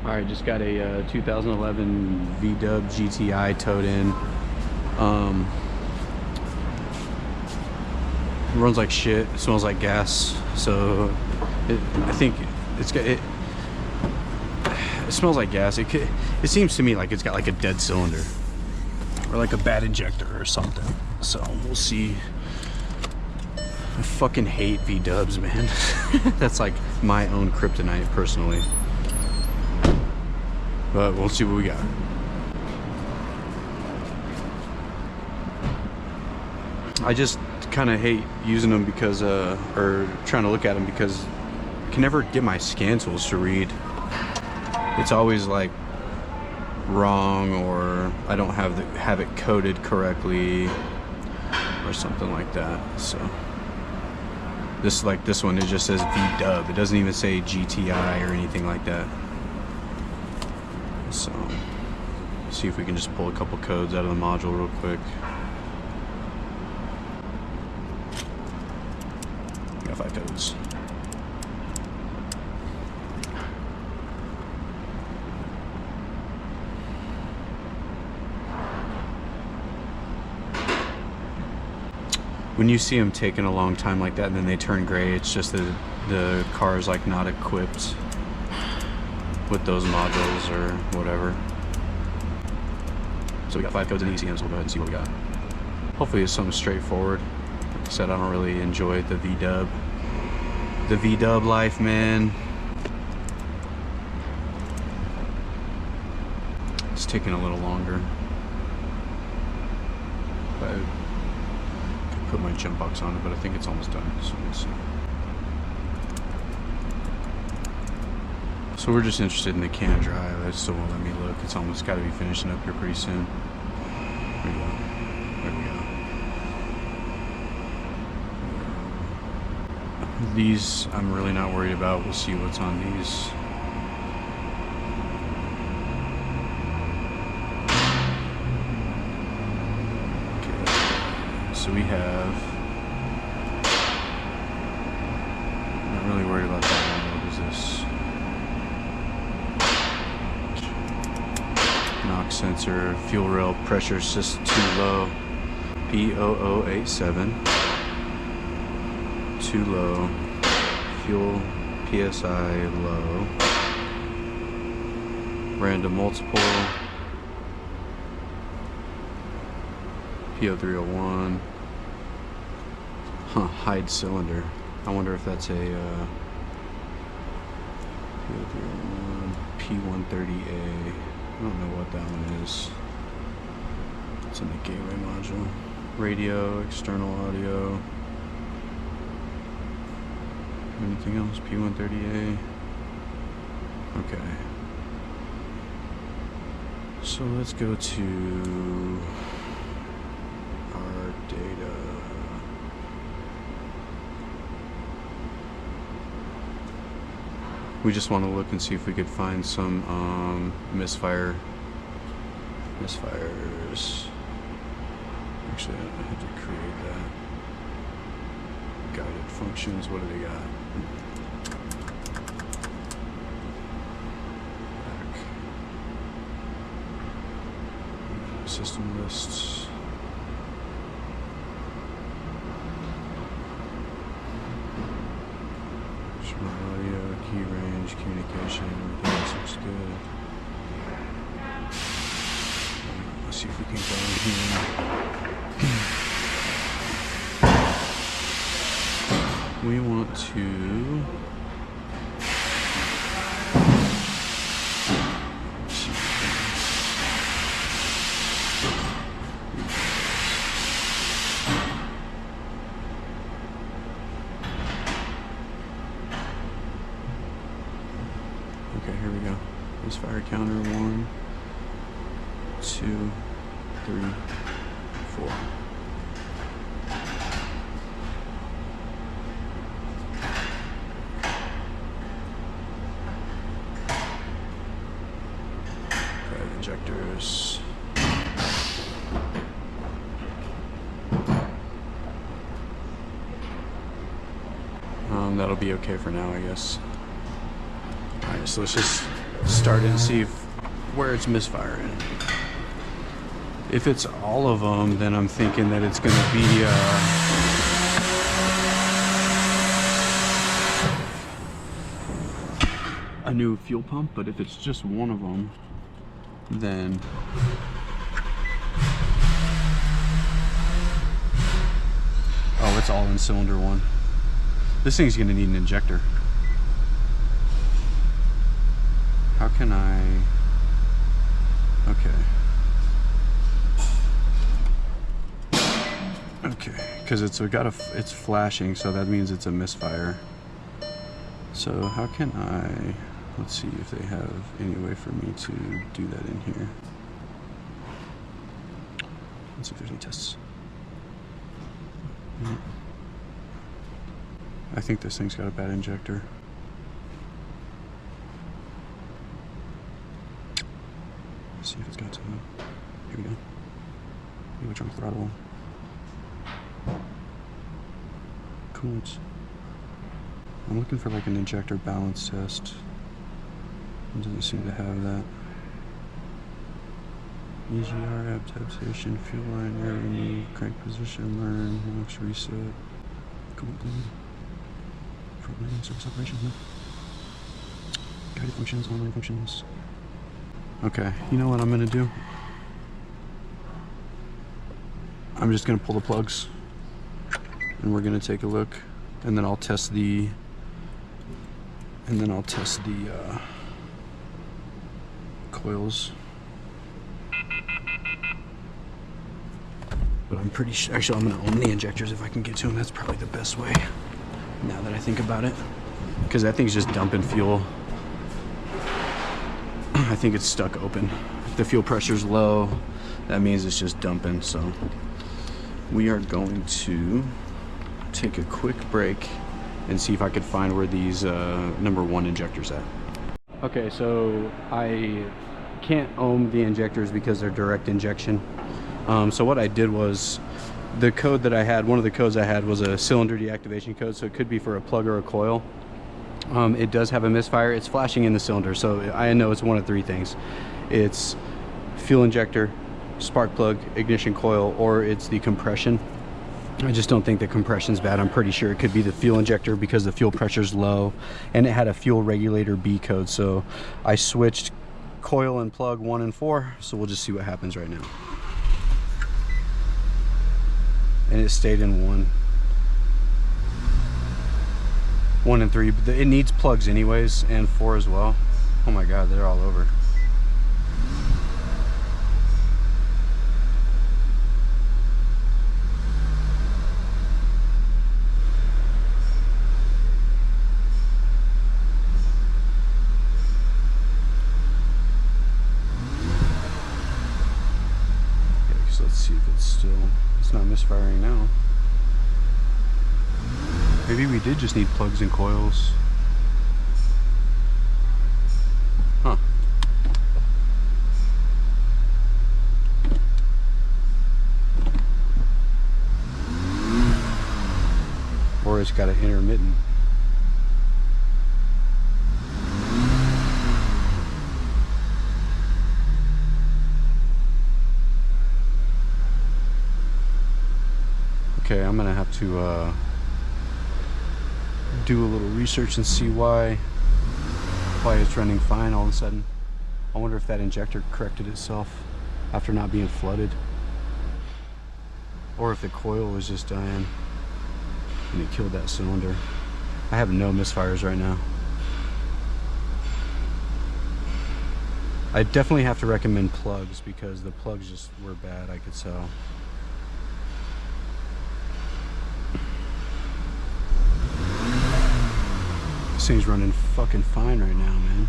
Alright, just got a 2011 VW GTI towed in. Runs like shit. It smells like gas. So I think it smells like gas. It seems to me like it's got like a dead cylinder or like a bad injector or something. So we'll see. I fucking hate V-dubs, man. That's like my own kryptonite personally. But we'll see what we got. I just kind of hate using them because, or trying to look at them because I can never get my scan tools to read. It's always like wrong, or I don't have it coded correctly or something like that. So this one, it just says V-dub. It doesn't even say GTI or anything like that. So see if we can just pull a couple codes out of the module real quick. We got 5 codes. When you see them taking a long time like that and then they turn gray, it's just that the car is like not equipped with those modules or whatever. So we got 5 codes in the ECM, so we'll go ahead and see what we got. Hopefully it's something straightforward. Like I said, I don't really enjoy the V-dub. The V-dub life, man. It's taking a little longer. But I could put my jump box on it, but I think it's almost done, so we'll see. So we're just interested in the can drive. That still won't let me look. It's almost got to be finishing up here pretty soon. There we go. There we go. These I'm really not worried about. We'll see what's on these. Okay. So we have. I'm not really worried about that one. What is this? Knock sensor, fuel rail pressure system too low, P0087, too low, fuel PSI low, random multiple, P0301, hide cylinder. I wonder if that's a P0301, P130A. I don't know what that one is. It's in the gateway module. Radio, external audio. Anything else? P130A. Okay. So let's go to our data. We just want to look and see if we could find some misfires. Actually, I had to create that. Guided functions. What do they got? Back. System lists. Audio, key range, communication, everything else looks good. Let's see if we can go in here. We want to okay, here we go. Misfire counter 1, 2, 3, 4. Drive injectors. That'll be okay for now, I guess. Alright, so let's just start it and see where it's misfiring. If it's all of them, then I'm thinking that it's going to be a new fuel pump. But if it's just one of them, then oh, it's all in cylinder one. This thing's going to need an injector. How can I? Okay. Okay, because it's it's flashing, so that means it's a misfire. So how can I? Let's see if they have any way for me to do that in here. Let's see if there's any tests. I think this thing's got a bad injector. Let's see if it's got some. Here we go. Electronic throttle. Coolant. I'm looking for like an injector balance test. It doesn't seem to have that. EGR, adaptation, fuel line, air remove, crank position, learn, max reset, coolant bleed, front line, service operation, guided functions, online functions. Okay, you know what I'm gonna do? I'm just gonna pull the plugs and we're gonna take a look, and then I'll test the coils. But I'm pretty sure, actually I'm gonna own the injectors if I can get to them. That's probably the best way, now that I think about it. Because that thing's just dumping fuel. I think it's stuck open. If the fuel pressure's low, that means it's just dumping. So we are going to take a quick break and see if I could find where these number one injectors at. Okay, so I can't ohm the injectors because they're direct injection. So what I did was, the code that I had, one of the codes I had was a cylinder deactivation code, so it could be for a plug or a coil. It does have a misfire. It's flashing in the cylinder, so I know it's one of three things. It's fuel injector, spark plug, ignition coil, or it's the compression. I just don't think the compression's bad. I'm pretty sure it could be the fuel injector because the fuel pressure's low, and it had a fuel regulator B code. So I switched coil and plug 1 and 4, so we'll just see what happens right now. And it stayed in 1 and 3. It needs plugs anyways, and 4 as well. Oh my god, they're all over. Okay, so let's see if it's not misfiring now. Maybe we did just need plugs and coils. Huh. Or it's got an intermittent. Okay, I'm gonna have to do a little research and see why it's running fine all of a sudden. I wonder if that injector corrected itself after not being flooded, or if the coil was just dying and it killed that cylinder. I have no misfires right now. I definitely have to recommend plugs because the plugs just were bad, I could tell. This thing's running fucking fine right now, man.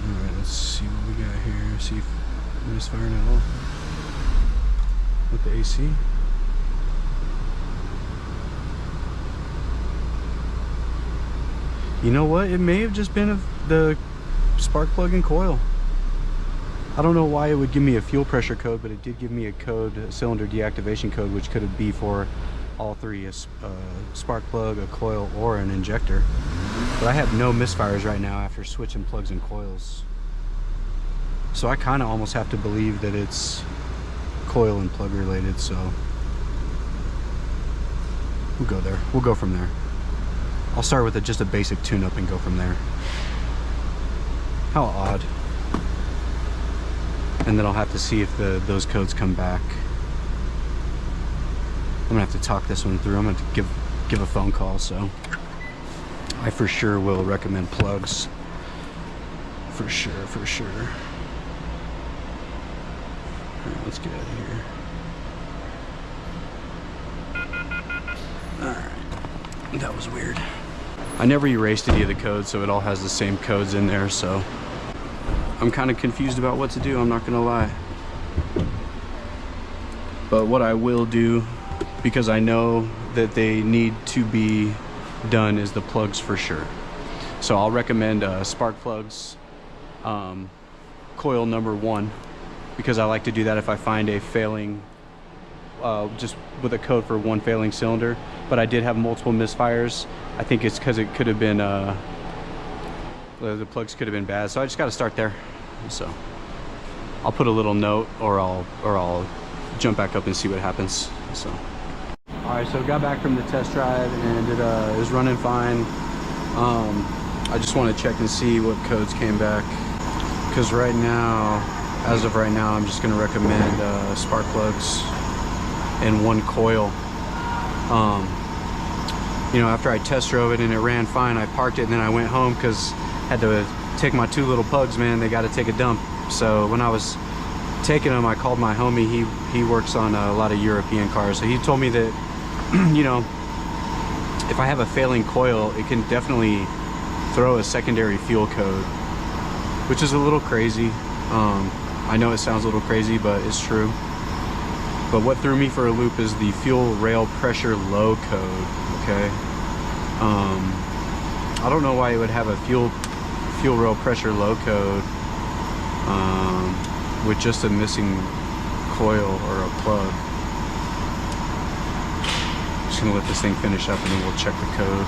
Alright, let's see what we got here. See if we're misfiring at all. With the AC. You know what? It may have just been the spark plug and coil. I don't know why it would give me a fuel pressure code, but it did give me a code, a cylinder deactivation code, which could be for all three, a spark plug, a coil, or an injector. But I have no misfires right now after switching plugs and coils. So I kind of almost have to believe that it's coil and plug related, so we'll go there. We'll go from there. I'll start with just a basic tune-up and go from there. How odd. And then I'll have to see if those codes come back. I'm gonna have to talk this one through. I'm gonna have to give a phone call, so I for sure will recommend plugs. For sure, for sure. All right, let's get out of here. All right, that was weird. I never erased any of the codes, so it all has the same codes in there, so I'm kind of confused about what to do, I'm not gonna lie. But what I will do, because I know that they need to be done, is the plugs for sure. So I'll recommend spark plugs, coil number 1, because I like to do that if I find a failing, just with a code for one failing cylinder. But I did have multiple misfires. I think it's because it could have been, the plugs could have been bad. So I just got to start there. So I'll put a little note, or I'll jump back up and see what happens. So. All right, so got back from the test drive and it was running fine. I just want to check and see what codes came back, because right now, as of right now, I'm just going to recommend spark plugs and one coil. You know, after I test drove it and it ran fine, I parked it and then I went home because I had to take my 2 little pugs, man. They got to take a dump. So when I was taking them, I called my homie. He works on a lot of European cars. So he told me that, you know, if I have a failing coil, it can definitely throw a secondary fuel code, which is a little crazy. I know it sounds a little crazy, but it's true. But what threw me for a loop is the fuel rail pressure low code, okay? I don't know why it would have a fuel rail pressure low code with just a missing coil or a plug. Just gonna let this thing finish up and then we'll check the code.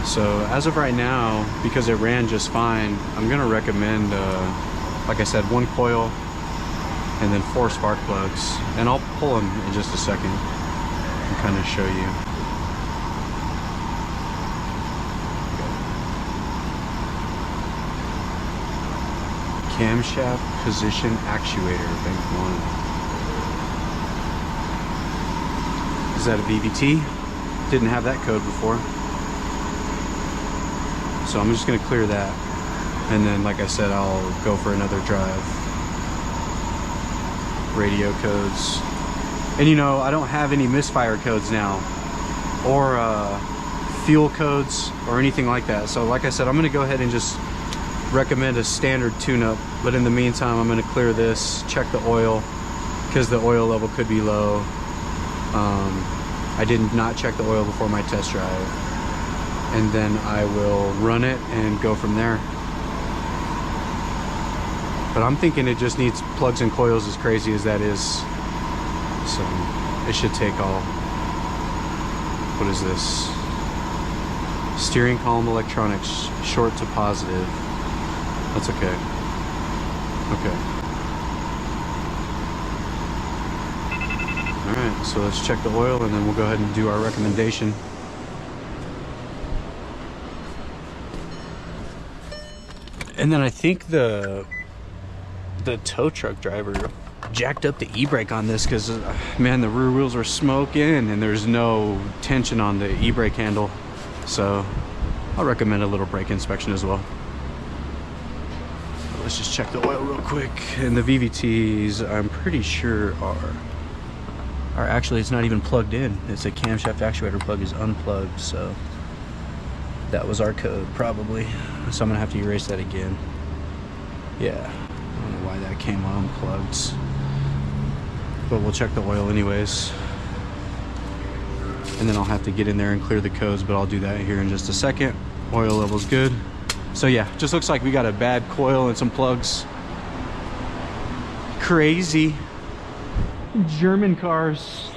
So as of right now, because it ran just fine, I'm gonna recommend, like I said, 1 coil and then 4 spark plugs. And I'll pull them in just a second and kind of show you. Camshaft position actuator, bank 1. Is that a VVT? Didn't have that code before. So I'm just gonna clear that. And then, like I said, I'll go for another drive. Radio codes. And you know, I don't have any misfire codes now, or fuel codes, or anything like that. So like I said, I'm gonna go ahead and just recommend a standard tune-up. But in the meantime, I'm gonna clear this, check the oil, because the oil level could be low. I did not check the oil before my test drive. And then I will run it and go from there. But I'm thinking it just needs plugs and coils, as crazy as that is. So it should take all, what is this? Steering column electronics, short to positive. That's okay. Okay. All right, so let's check the oil and then we'll go ahead and do our recommendation. And then I think the tow truck driver jacked up the e-brake on this because, man, the rear wheels are smoking and there's no tension on the e-brake handle. So I'll recommend a little brake inspection as well. Let's just check the oil real quick. And the VVTs, I'm pretty sure are actually, it's not even plugged in. It's a camshaft actuator plug is unplugged, so that was our code probably. So I'm gonna have to erase that again. Yeah, I don't know why that came unplugged, but we'll check the oil anyways. And then I'll have to get in there and clear the codes, but I'll do that here in just a second. Oil level's good. So yeah, just looks like we got a bad coil and some plugs. Crazy. German cars.